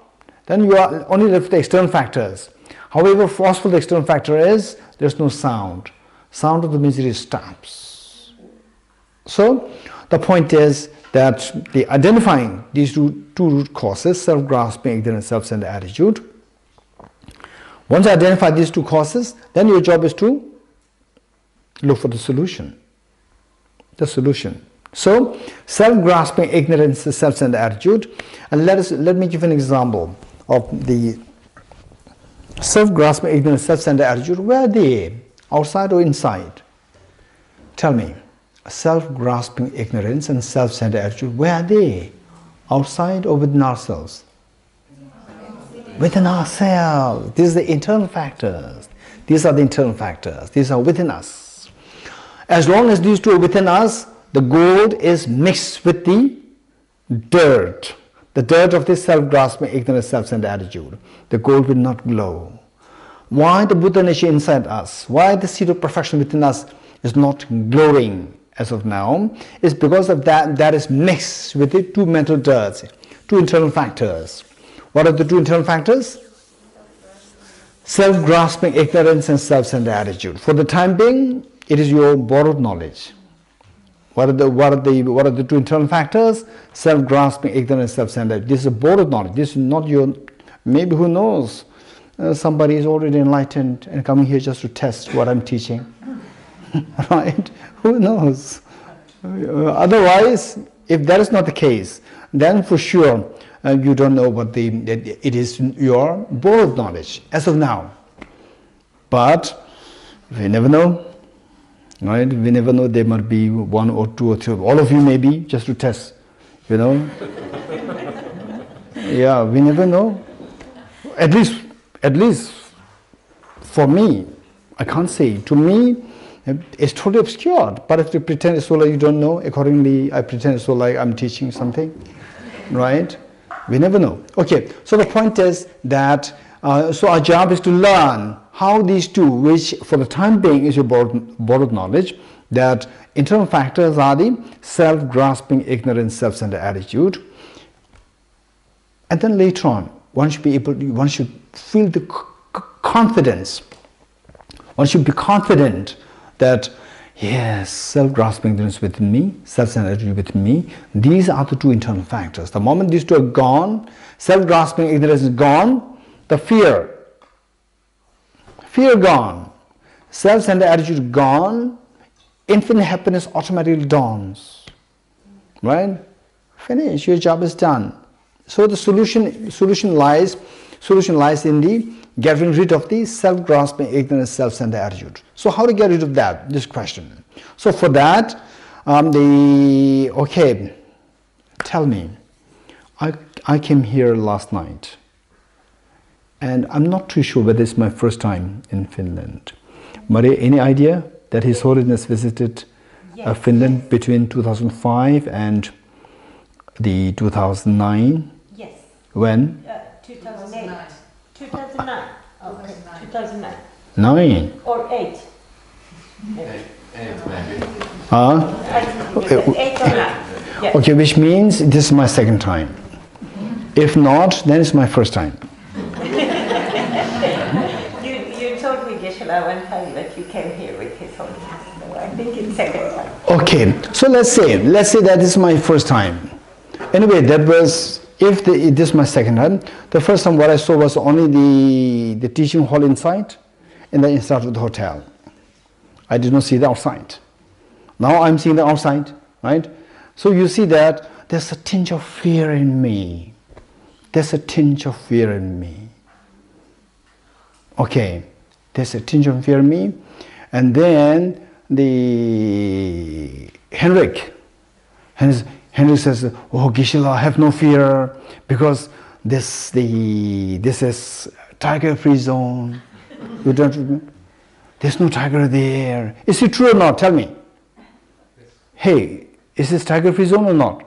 Then you are only left with the external factors. However forceful the external factor is, there is no sound. Sound of the misery stops. So the point is that identifying these two root causes, self-grasping ignorance, self-centered attitude. Once you identify these two causes, then your job is to look for the solution. The solution. So, self-grasping ignorance, self-centered attitude, and let me give an example of the self-grasping ignorance, self-centered attitude. Where are they? Outside or inside? Tell me. Self-grasping ignorance and self-centered attitude, where are they? Outside or within ourselves? Within ourselves. These are the internal factors. These are the internal factors. These are within us. As long as these two are within us, the gold is mixed with the dirt of this self-grasping, ignorant, self-centered attitude. The gold will not glow. Why the Buddha nature inside us, why the seed of perfection within us is not glowing as of now, is because of that is mixed with the two mental dirts, two internal factors. What are the two internal factors? Self-grasping ignorance and self-centered attitude. For the time being, it is your borrowed knowledge. What are the two internal factors? Self-grasping, ignorance, self-centered. This is a borrowed knowledge. This is not your. Maybe who knows? Somebody is already enlightened and coming here just to test what I'm teaching. Right? Who knows? Otherwise, if that is not the case, then for sure you don't know what it is your borrowed knowledge as of now. But we never know. Right? We never know, there might be one or two or three, all of you maybe, just to test, you know. Yeah, we never know. At least For me, I can't say. To me, it's totally obscured. But if you pretend it's so like you don't know, accordingly, I pretend it's so like I'm teaching something, right? We never know. Okay, so the point is that, so our job is to learn how these two, which for the time being is your borrowed knowledge, that internal factors are the self-grasping, ignorance, self-centered attitude. And then later on, one should be able to, one should feel the confidence. One should be confident that, yes, self-grasping ignorance within me, self-centered attitude within me, these are the two internal factors. The moment these two are gone, self-grasping ignorance is gone, the fear gone, self-centered attitude gone, infinite happiness automatically dawns. Right? Finish, your job is done. So the solution lies in the getting rid of the self-grasping, ignorant, self-centered attitude. So how to get rid of that? This question. So for that, okay, tell me. I came here last night, and I'm not too sure whether it's my first time in Finland. Maria, any idea that His Holiness visited Finland between 2005 and the 2009? Yes. When? 2008. 2009. Okay, 2009. 9. Or 8. Eight maybe. I think 8 or 9. Yes. Okay, which means this is my second time. If not, then it's my first time. You told me, Geshe, one time that you came here with His Holiness. So I think it's second time. Okay, so let's say that this is my first time. Anyway, that was, if this is my second time, the first time what I saw was only the teaching hall inside and the inside of the hotel. I did not see the outside. Now I'm seeing the outside, right? So you see that there's a tinge of fear in me. There's a tinge of fear in me. Okay, there's a tinge of fear in me. And then the Henrik says, oh, Geshe, have no fear, because this is tiger-free zone. You don't, there's no tiger there. Is it true or not? Tell me. Hey, is this tiger-free zone or not?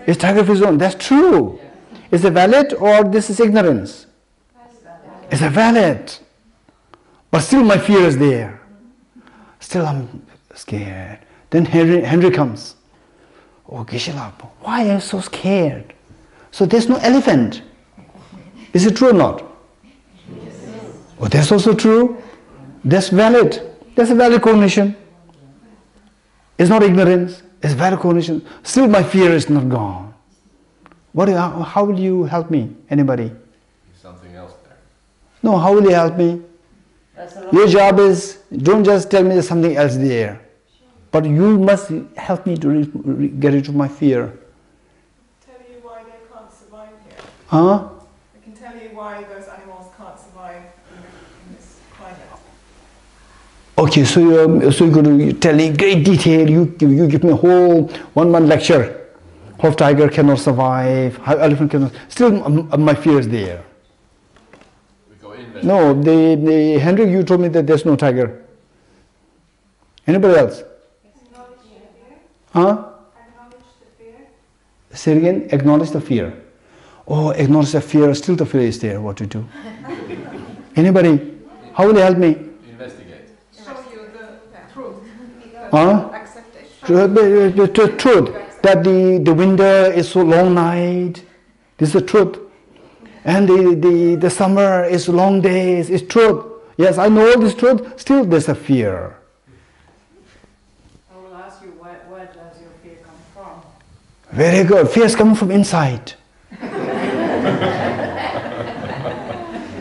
It's tiger-free zone. That's true. Is it valid or this is ignorance? It's a valid. But still my fear is there. Still I'm scared. Then Henry comes. Oh, Geshe, why are you so scared? So there's no elephant. Is it true or not? Oh, that's also true. That's valid. That's a valid cognition. It's not ignorance. It's valid cognition. Still my fear is not gone. How will you help me? Anybody? There's something else there. No, how will you help me? Your job is, don't just tell me there's something else there. But you must help me to get rid of my fear. Tell you why they can't survive here. Huh? I can tell you why those animals can't survive in this climate. Okay, so you're going to tell me in great detail. You give me a whole 1 month lecture. How tiger cannot survive, how elephant cannot. Still, my fear is there. We go in. No, the Henry, you told me that there's no tiger. Anybody else? Huh? Acknowledge the fear. Say it again. Acknowledge the fear. Oh, acknowledge the fear. Still, the fear is there. What to do? Anybody? How will you help me? Investigate. Show you the truth. Huh? Accept it. The truth that the winter is so long night. This is the truth. And the summer is long days. It's truth. Yes, I know all this truth. Still, there's a fear. I will ask you, where does your fear come from? Very good. Fear is coming from inside.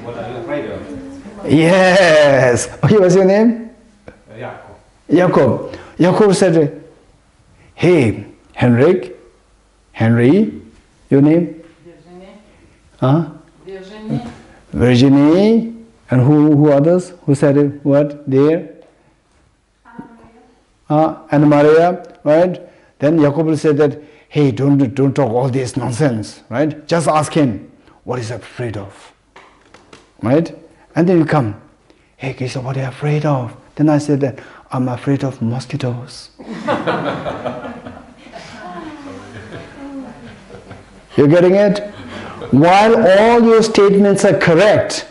What are you afraid of? Yes. Okay, what's your name? Jakob. Jakob said, hey, Henry, your name? Virginie. Huh? Virginie. Virginie. And who others? Who said it? What? There? Anna Maria, right? Then Jacob said that, hey, don't talk all this nonsense, right? Just ask him, what is he afraid of? Right? And then you come, hey Geshe, what are you afraid of? Then I said that I'm afraid of mosquitoes. You're getting it? While all your statements are correct,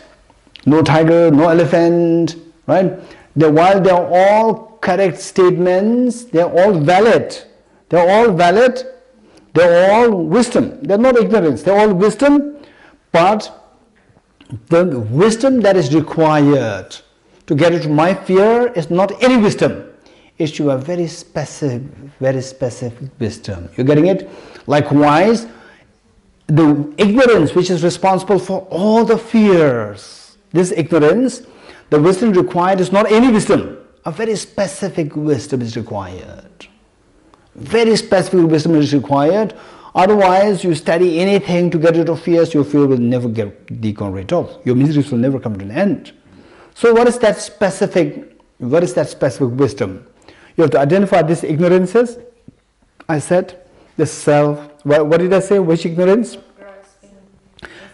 no tiger, no elephant, right? While they're all correct statements, they're all valid. They're all valid. They're all wisdom. They're not ignorance. They're all wisdom. But the wisdom that is required to get rid of my fear is not any wisdom. It's to a very specific wisdom. You're getting it? Likewise, the ignorance which is responsible for all the fears, this ignorance, the wisdom required is not any wisdom. A very specific wisdom is required. Very specific wisdom is required. Otherwise, you study anything to get rid of fears, your fear will never be gone rid of. Your miseries will never come to an end. So what is that specific wisdom? You have to identify these ignorances. I said the self. What did I say? Which ignorance?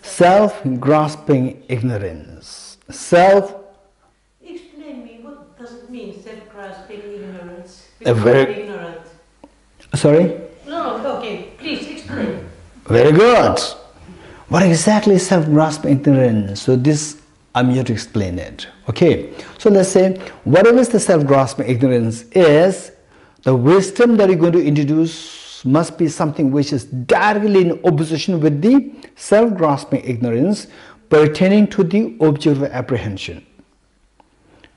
Self-grasping ignorance. Explain me, what does it mean, self-grasping ignorance? Very ignorant. Sorry? No, okay, please explain. Very good. What exactly is self-grasping ignorance? So this, I'm here to explain it. Okay. So let's say, whatever is the self-grasping ignorance is, the wisdom that you're going to introduce must be something which is directly in opposition with the self-grasping ignorance pertaining to the object of apprehension.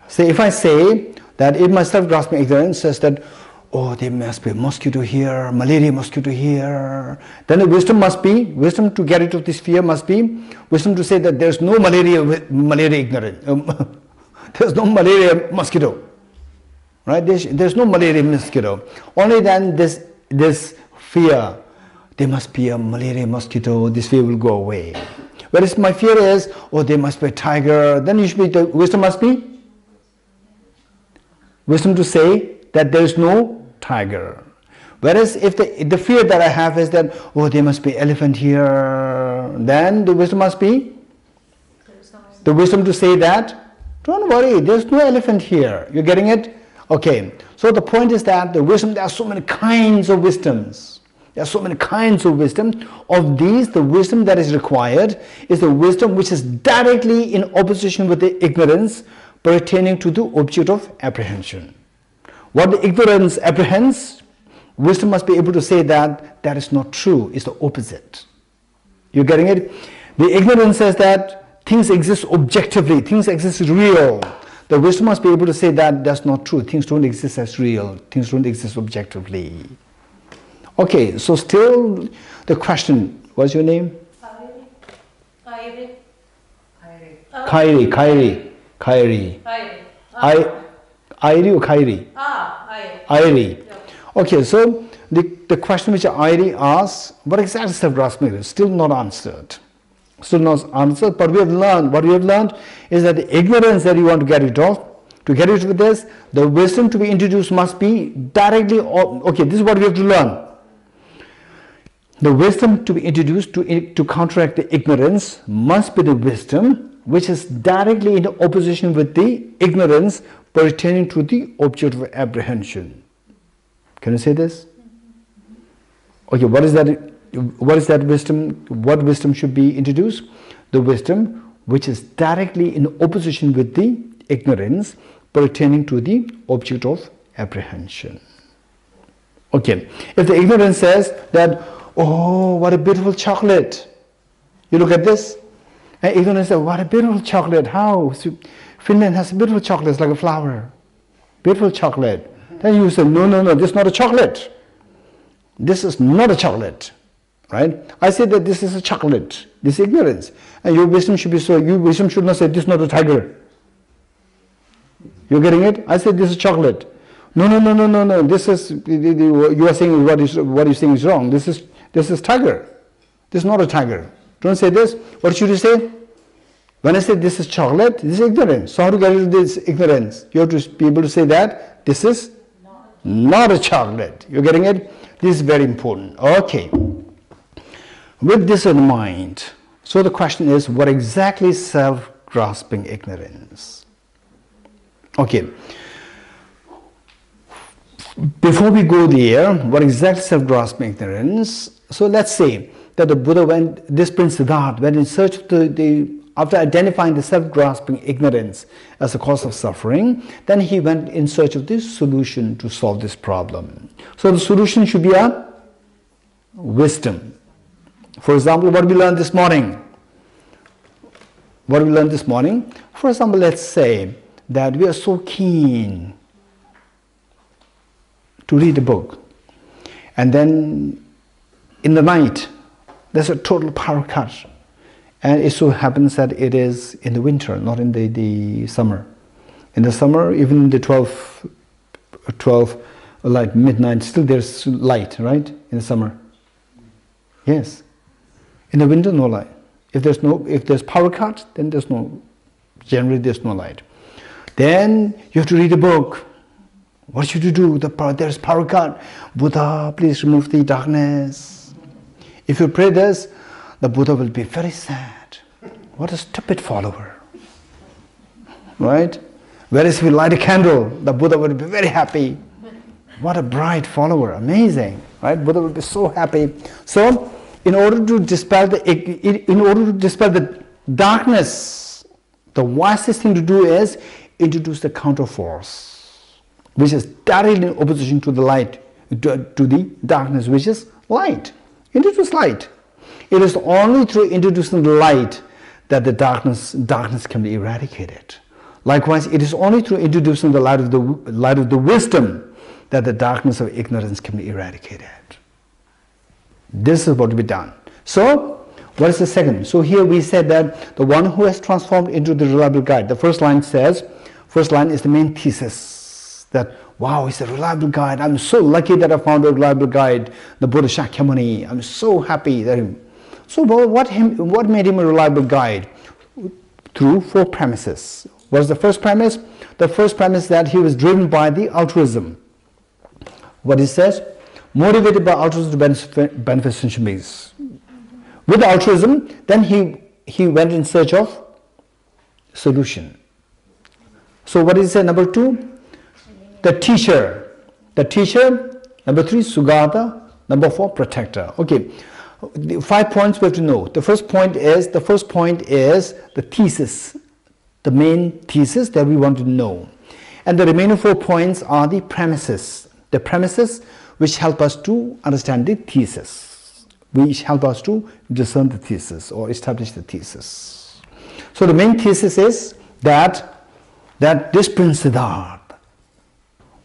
Say, if I say that if my self-grasping ignorance says that, oh, there must be a mosquito here, malaria mosquito here, then the wisdom must be, wisdom to get rid of this fear must be, wisdom to say that there's no malaria ignorance, there's no malaria mosquito, right? There's no malaria mosquito. Only then this fear, there must be a malaria mosquito, this fear will go away. Whereas my fear is, oh, there must be a tiger, then usually the wisdom must be, wisdom to say that there is no tiger. Whereas if the fear that I have is that, oh, there must be elephant here, then the wisdom must be, the wisdom to say that, don't worry, there's no elephant here. You're getting it? Okay. So the point is that the wisdom, there are so many kinds of wisdoms. There are so many kinds of wisdom. Of these, the wisdom that is required is the wisdom which is directly in opposition with the ignorance pertaining to the object of apprehension. What the ignorance apprehends, wisdom must be able to say that that is not true, it's the opposite. You're getting it? The ignorance says that things exist objectively, things exist real. The wisdom must be able to say that that's not true, things don't exist as real, things don't exist objectively. Okay, so still the question, what's your name? Kairi. Airi or Kairi? Airi. Yeah. Okay, so the question which Airi asks, what exactly is self-grasping is still not answered. Still not answered, but we have learned, what we have learned is that the ignorance that you want to get rid of, to get rid of this, the wisdom to be introduced must be directly, okay, this is what we have to learn. The wisdom to be introduced to counteract the ignorance must be the wisdom which is directly in opposition with the ignorance pertaining to the object of apprehension. Can you say this? Okay, what is that wisdom? What wisdom should be introduced? The wisdom which is directly in opposition with the ignorance pertaining to the object of apprehension. Okay, if the ignorance says that, oh, what a beautiful chocolate. You look at this, and ignorance says, what a beautiful chocolate. How? Finland has beautiful chocolates like a flower. Beautiful chocolate. Then you say, no, this is not a chocolate. This is not a chocolate. Right? I say that this is a chocolate. This is ignorance. And your wisdom should be so, your wisdom should not say, this is not a tiger. You're getting it? I said this is chocolate. No. This is, you are saying what you're saying is wrong. This is tiger. This is not a tiger. Don't say this. What should you say? When I say this is chocolate, this is ignorance. So how to get rid of this ignorance? You have to be able to say that this is not a chocolate. You're getting it? This is very important. Okay. With this in mind, so the question is, what exactly is self-grasping ignorance. Okay. Before we go there, what exactly self-grasping ignorance? So let's say that the Buddha this Prince Siddhartha went in search of after identifying the self-grasping ignorance as a cause of suffering, then he went in search of this solution to solve this problem. So the solution should be a wisdom. For example, what we learned this morning? What we learned this morning? For example, let's say that we are so keen to read a book, and then in the night there's a total power cut, and it so happens that it is in the winter, not in the summer. In the summer, even in the 12 like midnight, still there's light, right? In the summer, yes. In the winter, no light. If there's power cut, then generally there's no light. Then you have to read a book. What should you do? There's power cut. Buddha, please remove the darkness. If you pray this, the Buddha will be very sad. What a stupid follower. Right? Whereas if you light a candle, the Buddha will be very happy. What a bright follower. Amazing. Right? Buddha will be so happy. So, in order to dispel the darkness, the wisest thing to do is introduce the counterforce, which is directly in opposition to the light, to the darkness, which is light. Introduce light. It is only through introducing the light that the darkness can be eradicated. Likewise, it is only through introducing the light of the wisdom that the darkness of ignorance can be eradicated. This is what to be done. So, what is the second? So here we said that the one who has transformed into the reliable guide. The first line is the main thesis, that wow, he's a reliable guide. I'm so lucky that I found a reliable guide, the Buddha Shakyamuni. I'm so happy that him. So what made him a reliable guide? Through 4 premises. What is the first premise? The first premise is that he was driven by the altruism. What he says? Motivated by altruism to benefit sentient beings. With altruism, then he went in search of solution. So what is it? Number 2? The teacher. The teacher. Number 3, Sugata. Number 4, protector. Okay. The 5 points we have to know. The first point is the thesis, the main thesis that we want to know. And the remaining 4 points are the premises. The premises which help us to understand the thesis, which help us to discern the thesis or establish the thesis. So the main thesis is that this Prince Siddhartha,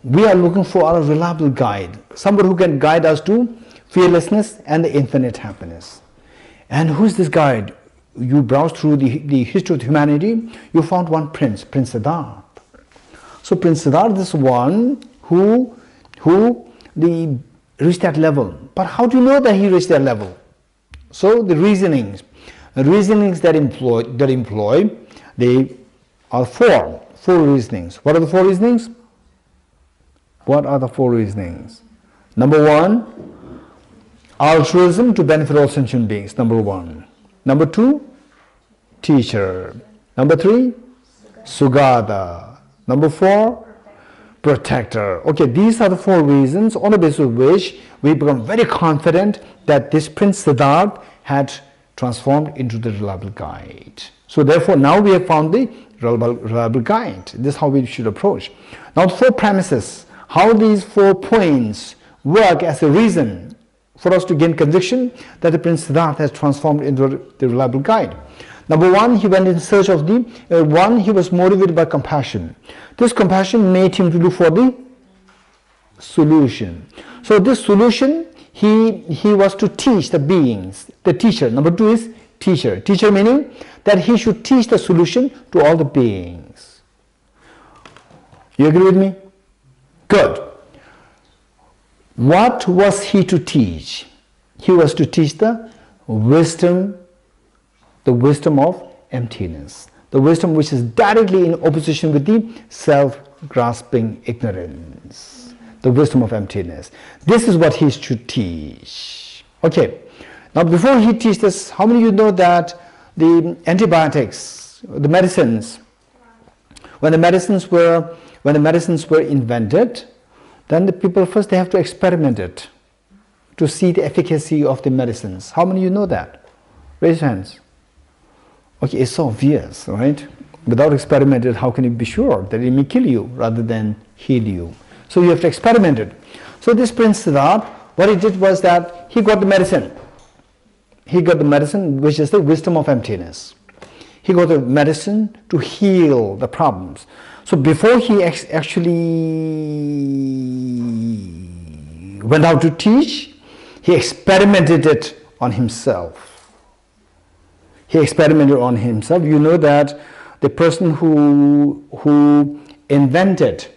we are looking for a reliable guide, somebody who can guide us to fearlessness and the infinite happiness. And who is this guide? You browse through the history of humanity, you found one Prince Siddhartha. So Prince Siddhartha is one who reached that level. But how do you know that he reached that level? So the reasonings that employ, they are four reasonings. What are the 4 reasonings? What are the 4 reasonings? Number 1, altruism to benefit all sentient beings. Number 1. Number 2, teacher. Number 3, Sugata. Number 4, protector. Okay, these are the 4 reasons on the basis of which we become very confident that this Prince Siddhartha had transformed into the reliable guide. So therefore, now we have found the reliable guide. This is how we should approach. Now the 4 premises, how these 4 points work as a reason for us to gain conviction that the Prince Siddhartha has transformed into the reliable guide. Number 1, he went in search of he was motivated by compassion. This compassion made him to look for the solution. So this solution, he was to teach the beings, the teacher. Number 2 is teacher. Teacher meaning that he should teach the solution to all the beings. You agree with me? Good. What was he to teach? He was to teach the wisdom of emptiness. The wisdom which is directly in opposition with the self-grasping ignorance. The wisdom of emptiness. This is what he should teach. Okay. Now before he teaches this, how many of you know that the antibiotics the medicines. When the medicines were invented, then the people first they have to experiment it to see the efficacy of the medicines. How many of you know that? Raise your hands. Okay, it's so obvious, right? Without experimenting, how can you be sure that it may kill you rather than heal you? So you have to experiment it. So this Prince Siddhartha, what he did was that he got the medicine. He got the medicine, which is the wisdom of emptiness. He got the medicine to heal the problems. So before he actually went out to teach, he experimented it on himself. He experimented on himself. You know that the person who invented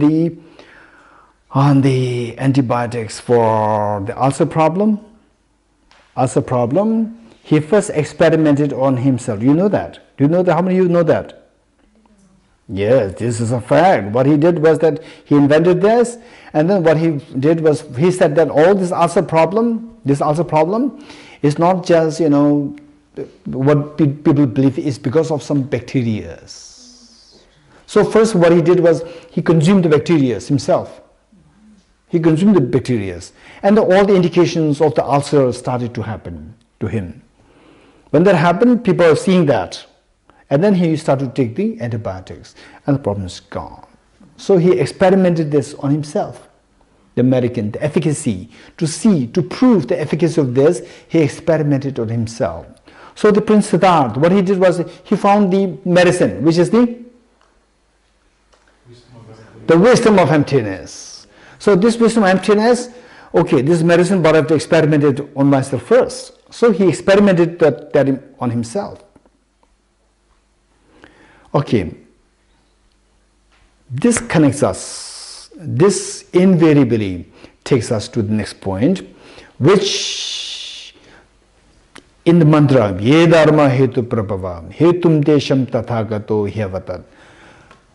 the antibiotics for the ulcer problem, he first experimented on himself. You know that? Do you know that? How many of you know that? Yes, this is a fact. What he did was that he invented this, and then what he did was he said that all this ulcer problem is not just, you know, what people believe is because of some bacteria. So first what he did was he consumed the bacteria himself. He consumed the bacteria, and all the indications of the ulcer started to happen to him. When that happened, people are seeing that, and then he started to take the antibiotics, and the problem is gone. So he experimented this on himself, the efficacy, to prove the efficacy of this. He experimented on himself. So the Prince Siddhartha, what he did was he found the medicine, which is the wisdom of emptiness. So this wisdom of emptiness, okay, this medicine, but I have to experiment it on myself first. So he experimented that on himself. Okay, this connects us. This invariably takes us to the next point, which in the mantra, Ye Dharma Hetu Prabhava, Hetum Desham Tathagato Hyavatat.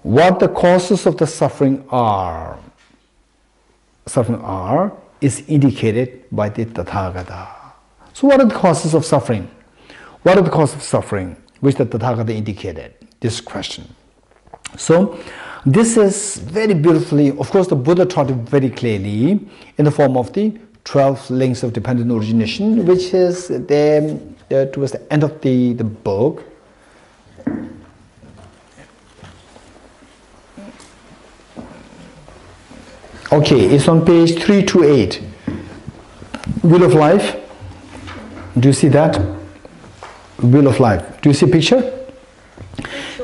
What the causes of the suffering are is indicated by the Tathagata. So what are the causes of suffering? What are the causes of suffering which the Tathagata indicated? This question. So this is very beautifully, of course the Buddha taught it very clearly in the form of the 12 links of dependent origination, which is there towards the end of the book. Okay, it's on page 328. Wheel of Life. Do you see that? Wheel of Life. Do you see a picture?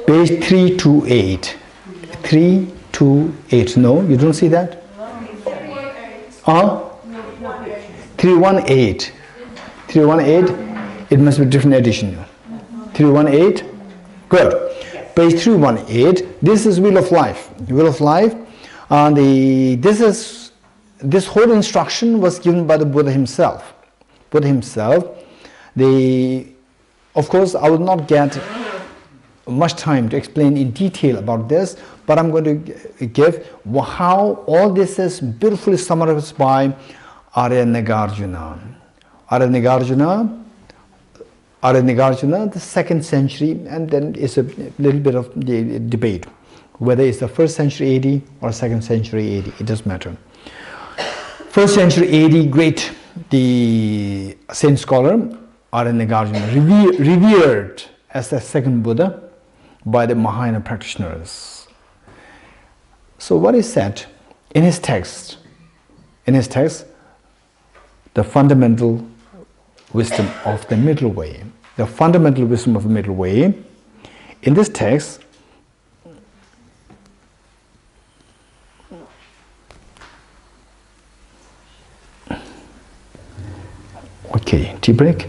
Page 328. 328. No, you don't see that? 318. 318. It must be a different edition. 318. Good. Page 318. This is Wheel of Life. Wheel of Life. This whole instruction was given by the Buddha himself. Of course, I will not get much time to explain in detail about this, but I'm going to give how all this is beautifully summarized by Arya Nagarjuna. Arya-Nagarjuna, the 2nd century, and then it's a little bit of the debate whether it's the 1st century AD or 2nd century AD, it doesn't matter. 1st century AD, great, the saint scholar Arya-Nagarjuna, revered as the 2nd Buddha by the Mahayana practitioners. So what is said in his text, the fundamental wisdom of the middle way. The fundamental wisdom of the middle way. In this text, okay, tea break?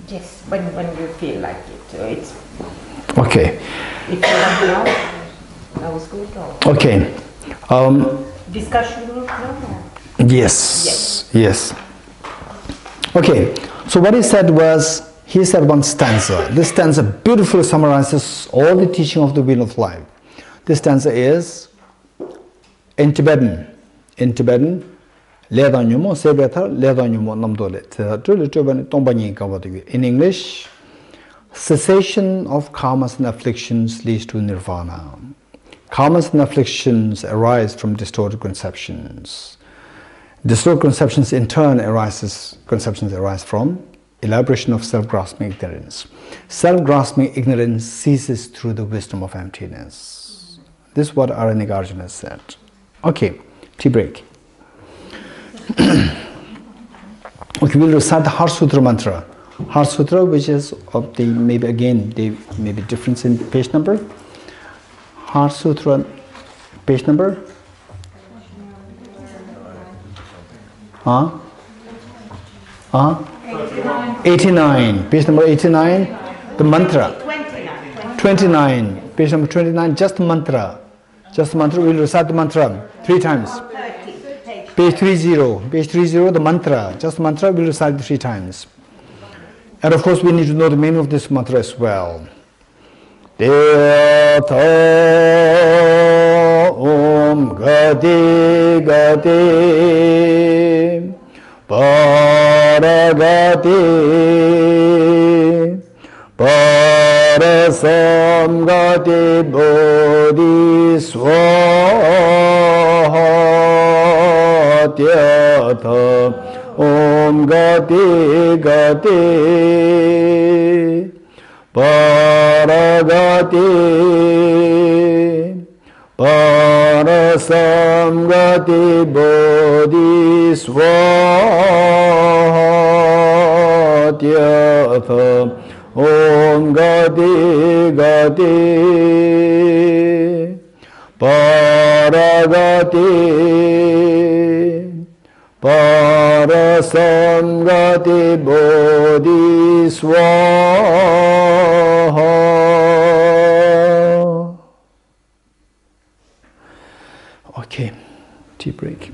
Yes, when you feel like it. So it's okay. If you want now, that was good. Or okay. Discussion group now? Yes. Okay, so what he said was, he said one stanza. This stanza beautifully summarizes all the teaching of the Wheel of Life. This stanza is in Tibetan, in English, Cessation of karmas and afflictions leads to nirvana. Karmas and afflictions arise from distorted conceptions. Distorted conceptions in turn conceptions arise from elaboration of self-grasping ignorance. Self-grasping ignorance ceases through the wisdom of emptiness. This is what Aranyagārjuna said. Okay, tea break. Okay, we'll recite the Heart Sutra mantra. Heart Sutra, which is of the, maybe again, there may be difference in page number. Heart Sutra, page number? Huh? Huh? 89. Page number 89. The mantra. 29. Page number 29. Just the mantra. Just the mantra. We'll recite the mantra 3 times. Page 30. Page 30. The mantra. Just the mantra. We'll recite 3 times. And of course, we need to know the meaning of this mantra as well. Deyata Om Gati Gati Paragati Parasam Gati Bodhi Swahatyatha Om Gati Gati Paragati Parasam Gati Bodhi Swahatyatha Om Gati Gati Paragati Parasam Gati Bodhi Swaha. Okay, tea break.